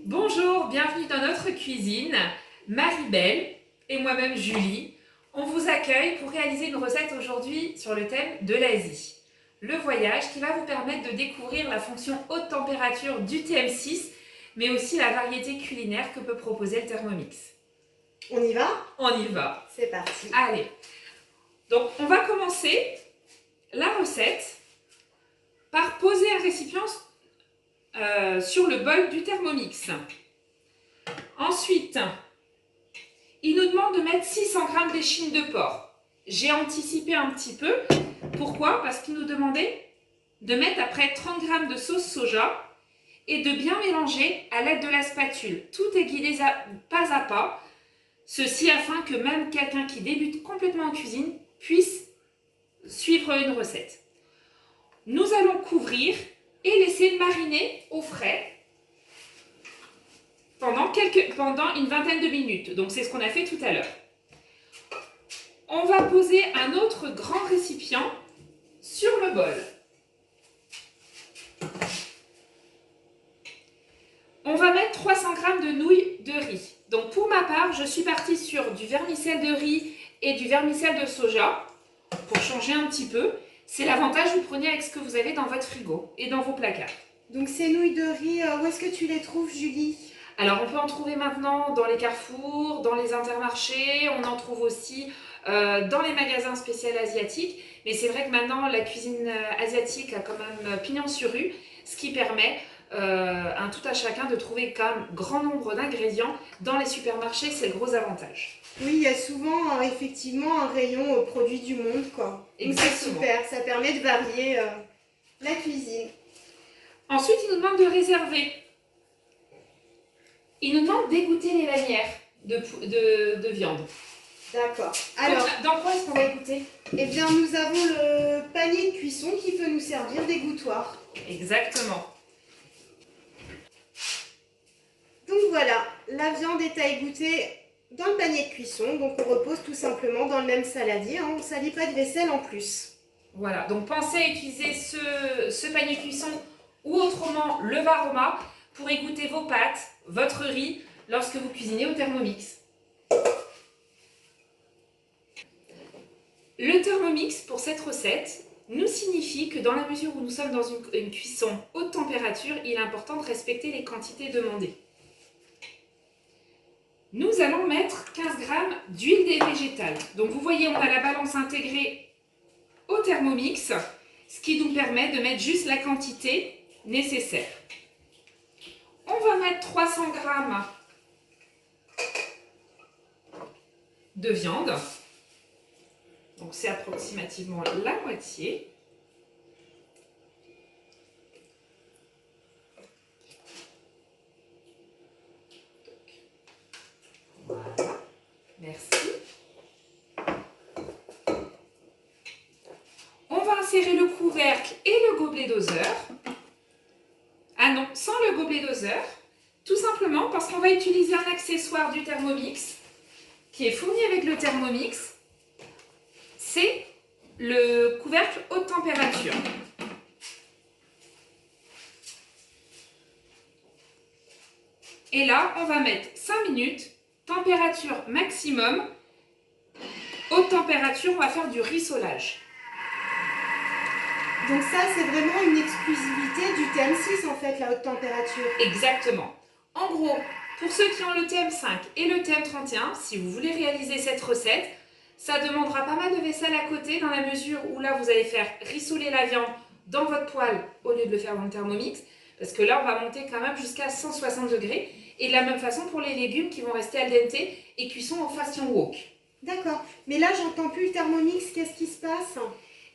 Bonjour, bienvenue dans notre cuisine. Marie-Belle et moi-même Julie, on vous accueille pour réaliser une recette aujourd'hui sur le thème de l'Asie. Le voyage qui va vous permettre de découvrir la fonction haute température du TM6, mais aussi la variété culinaire que peut proposer le Thermomix. On y va? On y va. C'est parti. Allez, donc on va commencer la recette par poser un récipient sur le bol du Thermomix. Ensuite, il nous demande de mettre 600 g d'échine de porc. J'ai anticipé un petit peu. Pourquoi? Parce qu'il nous demandait de mettre après 30 g de sauce soja et de bien mélanger à l'aide de la spatule. Tout est guidé pas à pas. Ceci afin que même quelqu'un qui débute complètement en cuisine puisse suivre une recette. Nous allons couvrir et laisser mariner au frais pendant une vingtaine de minutes. Donc c'est ce qu'on a fait tout à l'heure. On va poser un autre grand récipient sur le bol. On va mettre 300 g de nouilles de riz. Donc pour ma part, je suis partie sur du vermicelle de riz et du vermicelle de soja pour changer un petit peu. C'est l'avantage, vous prenez avec ce que vous avez dans votre frigo et dans vos placards. Donc ces nouilles de riz, où est-ce que tu les trouves, Julie? Alors on peut en trouver maintenant dans les carrefours, dans les intermarchés, on en trouve aussi dans les magasins spéciaux asiatiques. Mais c'est vrai que maintenant la cuisine asiatique a quand même pignon sur rue, ce qui permet un tout à chacun de trouver quand même grand nombre d'ingrédients dans les supermarchés, c'est le gros avantage. Oui, il y a souvent effectivement un rayon produits du monde, quoi. Exactement. C'est super, ça permet de varier la cuisine. Ensuite, il nous demande de réserver. Il nous demande d'égoutter les lanières de viande. D'accord. Alors, dans quoi est-ce qu'on va égoutter? Eh bien, nous avons le panier de cuisson qui peut nous servir d'égouttoir. Exactement. Donc voilà, la viande est à égoutter dans le panier de cuisson. Donc on repose tout simplement dans le même saladier. On ne salit pas de vaisselle en plus. Voilà, donc pensez à utiliser ce panier de cuisson ou autrement le Varoma pour égoutter vos pâtes, votre riz, lorsque vous cuisinez au Thermomix. Le Thermomix, pour cette recette, nous signifie que dans la mesure où nous sommes dans une cuisson haute température, il est important de respecter les quantités demandées. Nous allons mettre 15 g d'huile végétale. Donc vous voyez, on a la balance intégrée au Thermomix, ce qui nous permet de mettre juste la quantité nécessaire. On va mettre 300 g de viande. Donc c'est approximativement la moitié. Voilà, merci. On va insérer le couvercle et le gobelet doseur. Ah non, sans le gobelet doseur, tout simplement parce qu'on va utiliser un accessoire du Thermomix qui est fourni avec le Thermomix. C'est le couvercle haute température. Et là, on va mettre 5 minutes, température maximum. Haute température, on va faire du rissolage. Donc ça, c'est vraiment une exclusivité du TM6 en fait, la haute température. Exactement. En gros, pour ceux qui ont le TM5 et le TM31, si vous voulez réaliser cette recette, ça demandera pas mal de vaisselle à côté dans la mesure où là, vous allez faire rissoler la viande dans votre poêle au lieu de le faire dans le Thermomix. Parce que là, on va monter quand même jusqu'à 160 degrés. Et de la même façon pour les légumes qui vont rester al dente et cuisson en façon wok. D'accord. Mais là, j'entends plus le Thermomix. Qu'est-ce qui se passe?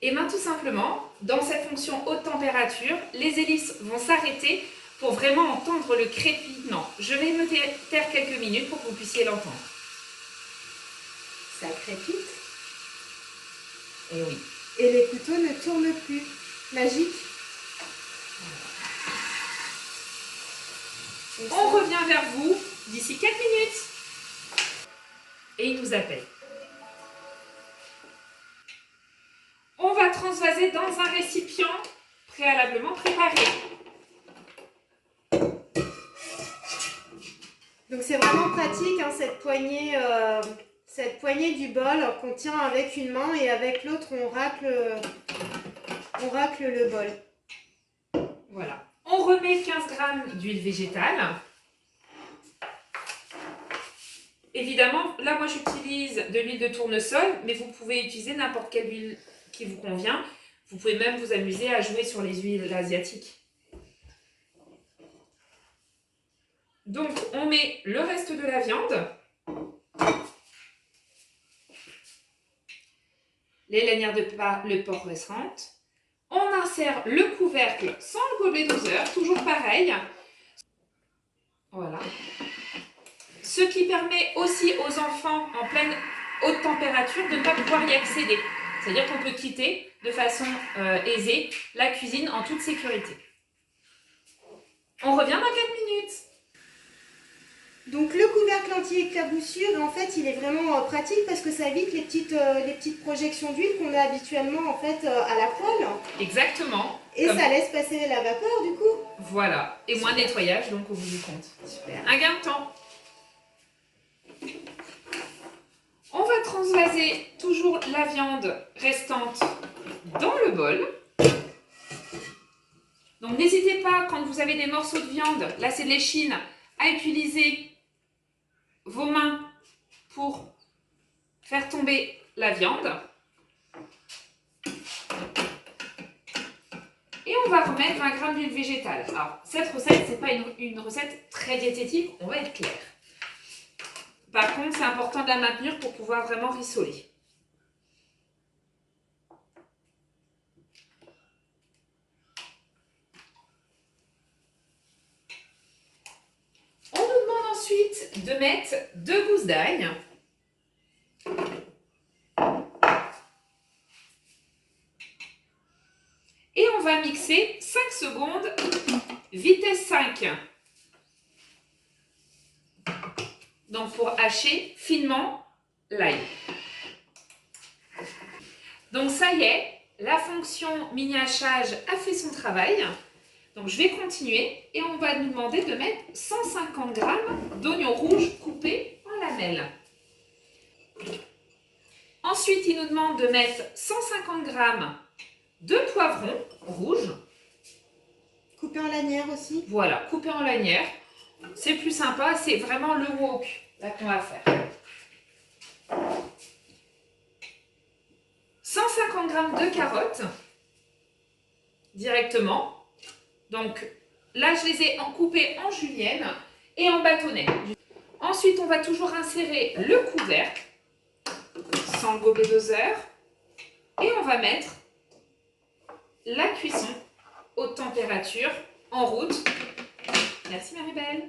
Et bien tout simplement, dans cette fonction haute température, les hélices vont s'arrêter pour vraiment entendre le crépitement. Je vais me taire quelques minutes pour que vous puissiez l'entendre. Ça crépite. Et oui. Et les couteaux ne tournent plus. Magique. On revient vers vous d'ici 4 minutes. Et il nous appelle. On va transvaser dans un récipient préalablement préparé. Donc c'est vraiment pratique, hein, cette poignée du bol qu'on tient avec une main et avec l'autre on racle le bol. Voilà. On remet 15 g d'huile végétale. Évidemment, là moi j'utilise de l'huile de tournesol, mais vous pouvez utiliser n'importe quelle huile qui vous convient. Vous pouvez même vous amuser à jouer sur les huiles asiatiques. Donc on met le reste de la viande, les lanières de le porc restantes. On insère le couvercle sans le gobelet doseur, toujours pareil. Voilà. Ce qui permet aussi aux enfants en pleine haute température de ne pas pouvoir y accéder. C'est-à-dire qu'on peut quitter de façon aisée la cuisine en toute sécurité. On revient dans 4 minutes. Donc le couvercle anti-éclaboussure, en fait, il est vraiment pratique parce que ça évite les petites projections d'huile qu'on a habituellement en fait à la poêle. Exactement. Et ça laisse passer la vapeur du coup. Voilà. Et moins de nettoyage donc au bout du compte. Super. Un gain de temps. On va transvaser toujours la viande restante dans le bol. Donc n'hésitez pas, quand vous avez des morceaux de viande, là c'est de l'échine, à utiliser vos mains pour faire tomber la viande. Et on va remettre 20 g d'huile végétale. Alors cette recette, ce n'est pas une recette très diététique, on va être clair. Par contre, c'est important de la maintenir pour pouvoir vraiment rissoler. On nous demande ensuite de mettre 2 gousses d'ail. Et on va mixer 5 secondes, vitesse 5. Donc pour hacher finement l'ail. Donc ça y est, la fonction mini hachage a fait son travail. Donc je vais continuer et on va nous demander de mettre 150 g d'oignons rouges coupés en lamelles. Ensuite, il nous demande de mettre 150 g de poivrons rouges. Coupés en lanières aussi. Voilà, coupés en lanières. C'est plus sympa, c'est vraiment le wok là qu'on va faire. 150 g de carottes directement. Donc là, je les ai coupées en julienne et en bâtonnets. Ensuite, on va toujours insérer le couvercle sans le gobelet doseur et on va mettre la cuisson haute température en route. Merci Maribel.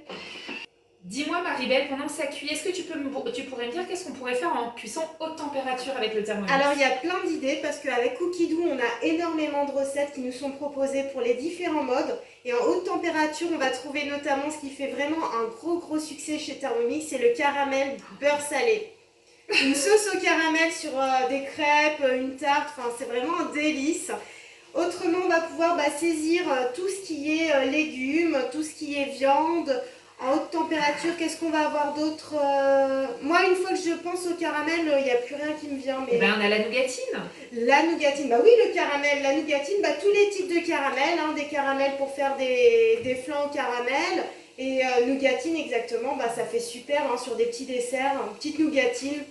Dis-moi Maribel, pendant que ça cuit, est-ce que tu pourrais me dire qu'est-ce qu'on pourrait faire en cuisson haute température avec le Thermomix? Alors il y a plein d'idées parce qu'avec Cookidoo, on a énormément de recettes qui nous sont proposées pour les différents modes. Et en haute température, on va trouver notamment ce qui fait vraiment un gros succès chez Thermomix, c'est le caramel beurre salé. Une sauce au caramel sur des crêpes, une tarte, enfin c'est vraiment un délice. Autrement, on va pouvoir saisir tout ce qui est légumes, tout ce qui est viande. En haute température, qu'est-ce qu'on va avoir d'autre? Moi, une fois que je pense au caramel, il n'y a plus rien qui me vient. Mais... on a la nougatine. La nougatine, bah oui, le caramel, la nougatine, tous les types de caramel, hein, des caramels pour faire des flancs au caramel. Et nougatine, exactement, ça fait super hein, sur des petits desserts, une petite nougatine.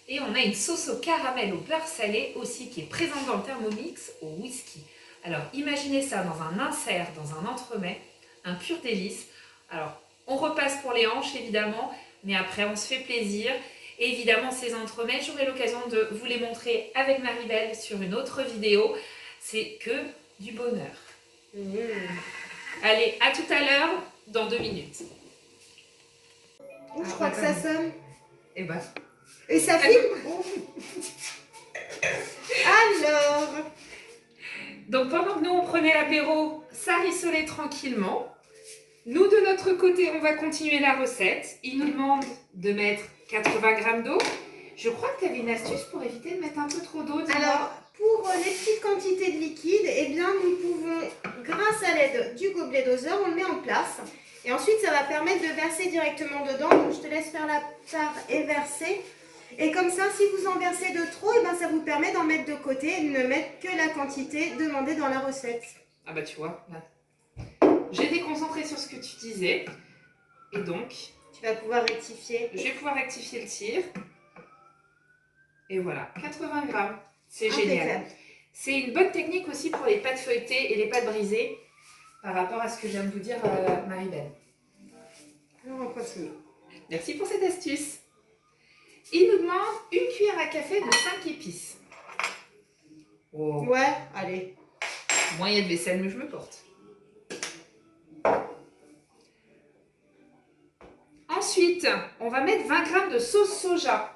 Et on a une sauce au caramel au beurre salé aussi qui est présente dans le Thermomix au whisky. Alors imaginez ça dans un insert, dans un entremets, un pur délice. Alors on repasse pour les hanches évidemment, mais après on se fait plaisir. Et évidemment ces entremets, j'aurai l'occasion de vous les montrer avec Maribel sur une autre vidéo. C'est que du bonheur. Allez, à tout à l'heure, dans 2 minutes. Je crois que ça sonne. Et bah. Et ça filme. Alors. Donc pendant que nous on prenait l'apéro, ça rissolait tranquillement. Nous de notre côté, on va continuer la recette. Il nous demande de mettre 80 g d'eau. Je crois que tu avais une astuce pour éviter de mettre un peu trop d'eau. Alors, pour les petites quantités de liquide, eh bien, nous pouvons, grâce à l'aide du gobelet doseur, on le met en place. Et ensuite, ça va permettre de verser directement dedans. Donc, je te laisse faire la part et verser. Et comme ça, si vous en versez de trop, et ben, ça vous permet d'en mettre de côté et de ne mettre que la quantité demandée dans la recette. Ah bah tu vois, là. J'ai déconcentré sur ce que tu disais. Et donc, Tu vas pouvoir rectifier. je vais pouvoir rectifier le tir. Et voilà, 80 grammes. C'est génial. C'est une bonne technique aussi pour les pâtes feuilletées et les pâtes brisées par rapport à ce que vient de vous dire Marie-Ben. Alors, on continue. Merci pour cette astuce. Il nous demande une cuillère à café de 5 épices. Oh. Ouais, allez. Moins il y a de vaisselle, mieux je me porte. Ensuite, on va mettre 20 g de sauce soja.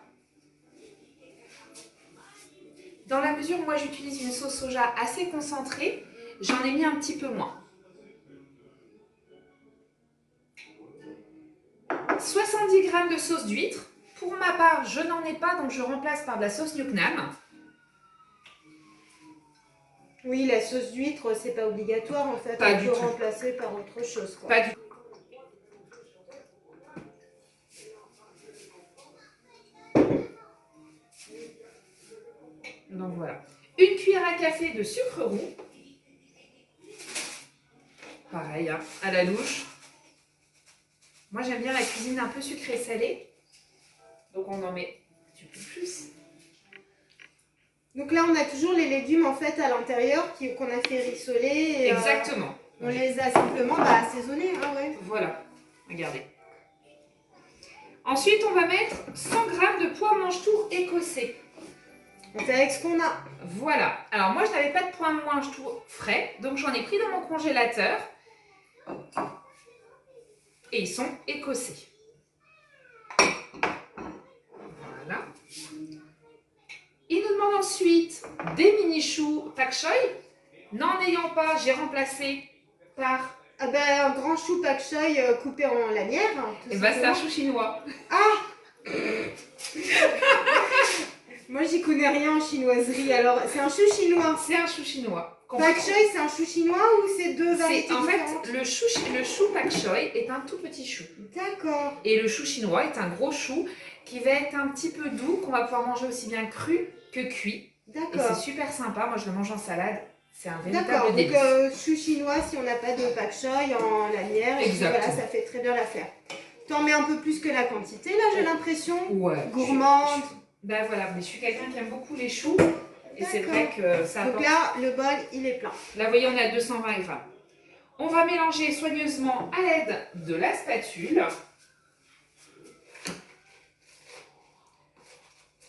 Dans la mesure où moi j'utilise une sauce soja assez concentrée, j'en ai mis un petit peu moins. 70 g de sauce d'huître. Pour ma part, je n'en ai pas, donc je remplace par de la sauce Nuknam. Oui, la sauce d'huître, c'est pas obligatoire en fait. On peut remplacer par autre chose, quoi. Pas du tout. Donc voilà. Une cuillère à café de sucre roux. Pareil, hein, à la louche. Moi, j'aime bien la cuisine un peu sucrée salée. Donc, on en met un petit peu plus. Donc là, on a toujours les légumes en fait à l'intérieur qu'on a fait rissoler. Et, exactement. On les a simplement assaisonnés. Hein, ouais. Voilà, regardez. Ensuite, on va mettre 100 g de pois mange-tout écossais. On fait avec ce qu'on a. Voilà. Alors, moi, je n'avais pas de pois mange-tout frais. Donc, j'en ai pris dans mon congélateur. Et ils sont écossais. Voilà. Il nous demande ensuite des mini-choux pak choi. N'en ayant pas, j'ai remplacé par... Ah ben, un grand chou pak choi coupé en lanières. Et bah, c'est un chou chinois. Ah Moi, j'y connais rien en chinoiserie. Alors, c'est un chou chinois. C'est un chou chinois. Pak choi, c'est un chou chinois ou c'est deux variétés différentes? Le chou pak choi est un tout petit chou. D'accord. Et le chou chinois est un gros chou qui va être un petit peu doux, qu'on va pouvoir manger aussi bien cru que cuit. D'accord. Et c'est super sympa. Moi, je le mange en salade. C'est un véritable délice. D'accord, donc chou chinois si on n'a pas de pak choi en lanière. Et voilà, ça fait très bien l'affaire. T'en mets un peu plus que la quantité, là, j'ai l'impression. Ouais. Gourmande. Ben voilà, mais je suis quelqu'un qui aime beaucoup les choux. Et c'est vrai que ça apporte... Donc là, le bol, il est plein. Là, vous voyez, on a 220 grammes. On va mélanger soigneusement à l'aide de la spatule.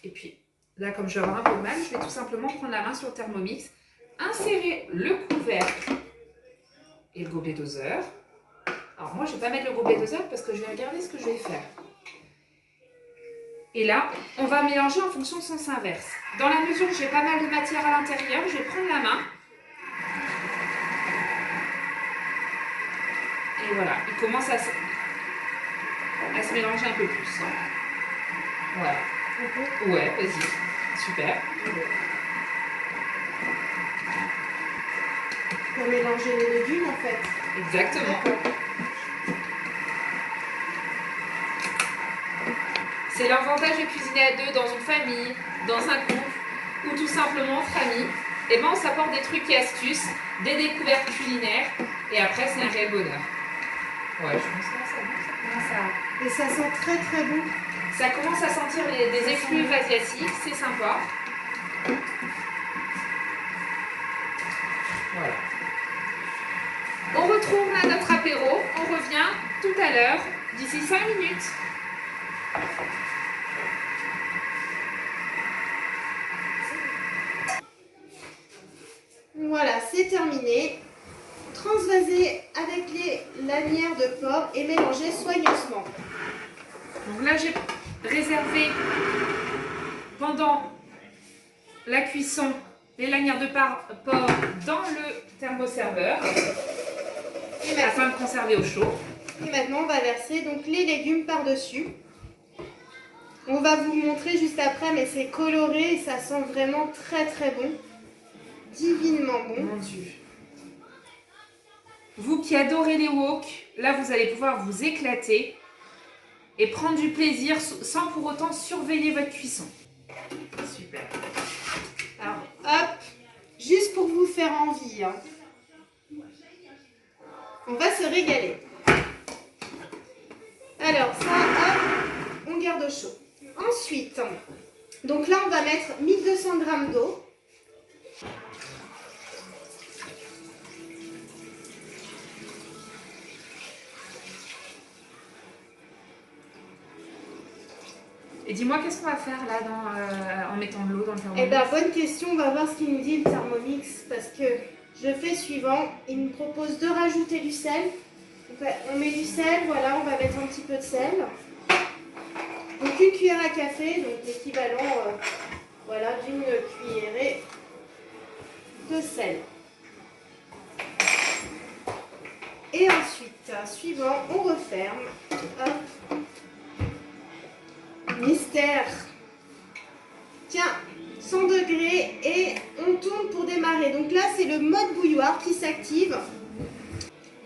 Et puis, là, comme je vais avoir un peu de mal, je vais tout simplement prendre la main sur le Thermomix, insérer le couvercle et le gobelet doseur. Alors moi, je ne vais pas mettre le gobelet doseur parce que je vais regarder ce que je vais faire. Et là, on va mélanger en fonction de sens inverse. Dans la mesure où j'ai pas mal de matière à l'intérieur, je vais prendre la main. Et voilà, il commence à se mélanger un peu plus. Voilà. Ouais, vas-y. Super. Pour mélanger les légumes, en fait. Exactement. C'est l'avantage de cuisiner à deux dans une famille, dans un couple ou tout simplement entre amis. Et ben on s'apporte des trucs et astuces, des découvertes culinaires et après c'est un réel bonheur. Ouais, je pense que ça commence à... Et ça sent très très bon. Ça commence à sentir des effluves asiatiques, c'est sympa. Voilà. On retourne à notre apéro, on revient tout à l'heure, d'ici 5 minutes. Voilà, c'est terminé. Transvaser avec les lanières de porc et mélanger soigneusement. Donc là, j'ai réservé pendant la cuisson les lanières de porc dans le thermoserveur afin de conserver au chaud. Et maintenant, on va verser donc les légumes par-dessus. On va vous montrer juste après, mais c'est coloré et ça sent vraiment très très bon. Divinement bon. Mon Dieu. Vous qui adorez les wok, là vous allez pouvoir vous éclater et prendre du plaisir sans pour autant surveiller votre cuisson. Super. Alors, hop, juste pour vous faire envie, hein. On va se régaler. Alors ça, hop, on garde au chaud. Ensuite, donc là on va mettre 1200 g d'eau. Et dis-moi, qu'est-ce qu'on va faire là en mettant de l'eau dans le Thermomix? Eh bien, bonne question, on va voir ce qu'il nous dit le Thermomix, parce que je fais suivant, il me propose de rajouter du sel. Donc, on met du sel, voilà, on va mettre un petit peu de sel. Donc une cuillère à café, donc l'équivalent voilà, d'une cuillerée de sel. Et ensuite, suivant, on referme. Hop. Mystère. Tiens, 100 degrés et on tourne pour démarrer. Donc là, c'est le mode bouilloire qui s'active.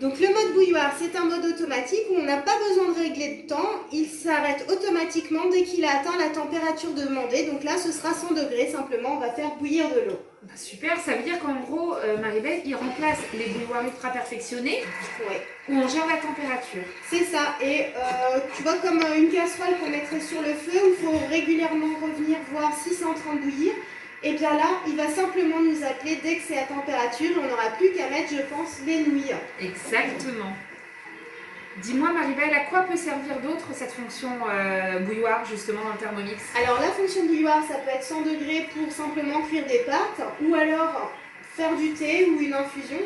Donc le mode bouilloire, c'est un mode automatique où on n'a pas besoin de régler de temps. Il s'arrête automatiquement dès qu'il a atteint la température demandée. Donc là, ce sera 100 degrés. Simplement, on va faire bouillir de l'eau. Bah super, ça veut dire qu'en gros, Maribel, il remplace les bouilloires ultra perfectionnés où on gère la température. C'est ça. Et tu vois, comme une casserole qu'on mettrait sur le feu, où il faut régulièrement revenir voir si c'est en train de bouillir. Et bien là, il va simplement nous appeler dès que c'est à température. On n'aura plus qu'à mettre, je pense, les nouilles. Exactement. Dis-moi Maribel, à quoi peut servir d'autre cette fonction bouilloire justement dans le Thermomix? Alors la fonction bouilloire, ça peut être 100 degrés pour simplement cuire des pâtes ou alors faire du thé ou une infusion.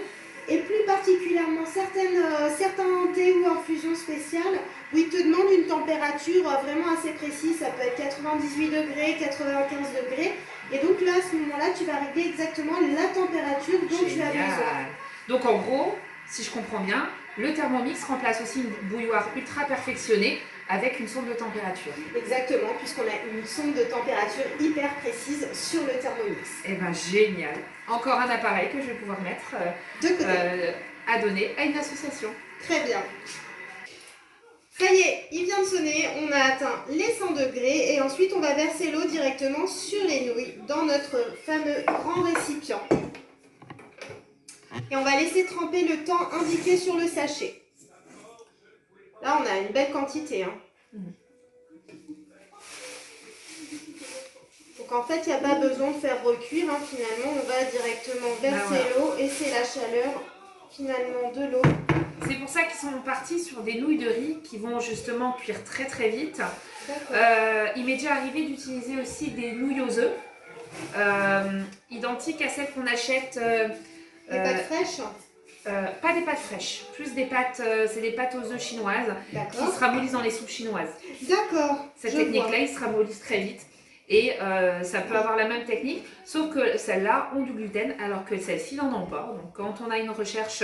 Et plus particulièrement certains thés ou infusions spéciales où ils te demandent une température vraiment assez précise. Ça peut être 98 degrés, 95 degrés. Et donc là, à ce moment-là, tu vas régler exactement la température dont tu as besoin. Donc en gros, si je comprends bien, le Thermomix remplace aussi une bouilloire ultra perfectionnée avec une sonde de température. Exactement, puisqu'on a une sonde de température hyper précise sur le Thermomix. Eh bien génial. Encore un appareil que je vais pouvoir mettre de côté. À donner à une association. Très bien. Ça y est, il vient de sonner, on a atteint les 100 degrés et ensuite on va verser l'eau directement sur les nouilles dans notre fameux grand récipient. Et on va laisser tremper le temps indiqué sur le sachet. Là, on a une belle quantité. Hein. Donc en fait, il n'y a pas besoin de faire recuire. Hein. Finalement, on va directement verser l'eau et c'est la chaleur finalement de l'eau. C'est pour ça qu'ils sont partis sur des nouilles de riz qui vont justement cuire très très vite. Il m'est déjà arrivé d'utiliser aussi des nouilles aux œufs, identiques à celles qu'on achète. Des pâtes fraîches Pas des pâtes fraîches, plus des pâtes, c'est des pâtes aux œufs chinoises qui se ramollissent dans les soupes chinoises. D'accord. Cette technique-là, ils se ramollissent très vite. Et ça peut avoir la même technique, sauf que celles-là ont du gluten, alors que celles-ci n'en ont pas. Donc quand on a une recherche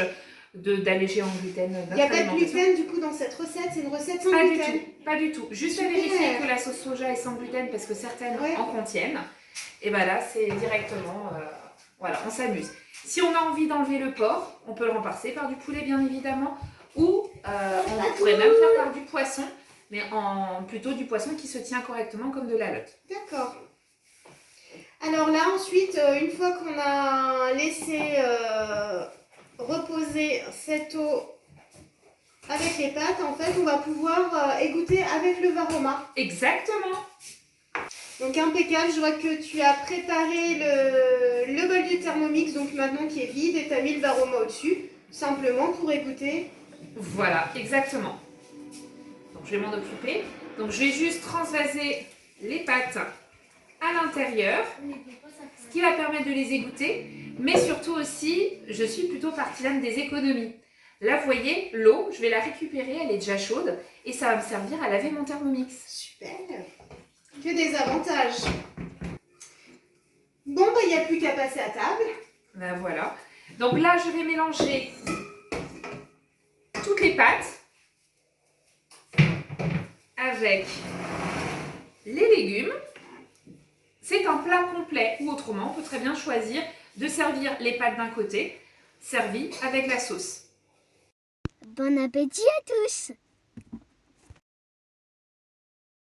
d'alléger en gluten, il n'y a pas de gluten du coup dans cette recette, c'est une recette sans gluten. Pas du tout. Juste à vérifier que la sauce soja est sans gluten parce que certaines en contiennent. Et bien là, c'est directement, voilà, on s'amuse. Si on a envie d'enlever le porc, on peut le remplacer par du poulet bien évidemment, ou on pourrait même faire par du poisson, mais plutôt du poisson qui se tient correctement comme de la lotte. D'accord. Alors là ensuite, une fois qu'on a laissé reposer cette eau avec les pâtes, en fait on va pouvoir égoutter avec le Varoma. Exactement. Donc impeccable, je vois que tu as préparé le bol du Thermomix, donc maintenant qui est vide, et tu as mis le Varoma au-dessus, simplement pour égoutter. Voilà, exactement. Donc je vais m'en occuper. Donc je vais juste transvaser les pâtes à l'intérieur, ce qui va permettre de les égoutter, mais surtout aussi, je suis plutôt partisane des économies. Là, vous voyez, l'eau, je vais la récupérer, elle est déjà chaude, et ça va me servir à laver mon Thermomix. Super. Que des avantages. Bon, il n'y a plus qu'à passer à table. Ben voilà. Donc là, je vais mélanger toutes les pâtes avec les légumes. C'est un plat complet, ou autrement, on peut très bien choisir de servir les pâtes d'un côté, servies avec la sauce. Bon appétit à tous!